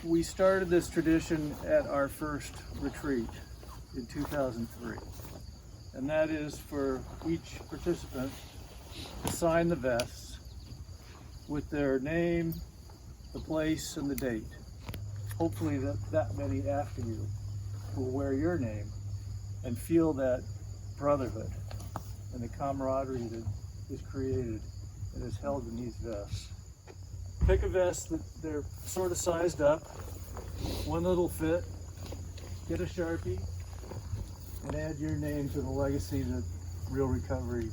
We started this tradition at our first retreat in 2003. And that is for each participant to sign the vests with their name, the place, and the date. Hopefully that many after you will wear your name and feel that brotherhood and the camaraderie that is created and is held in these vests. Pick a vest that they're sort of sized up, one that'll fit, get a Sharpie, and add your name to the legacy that Real Recovery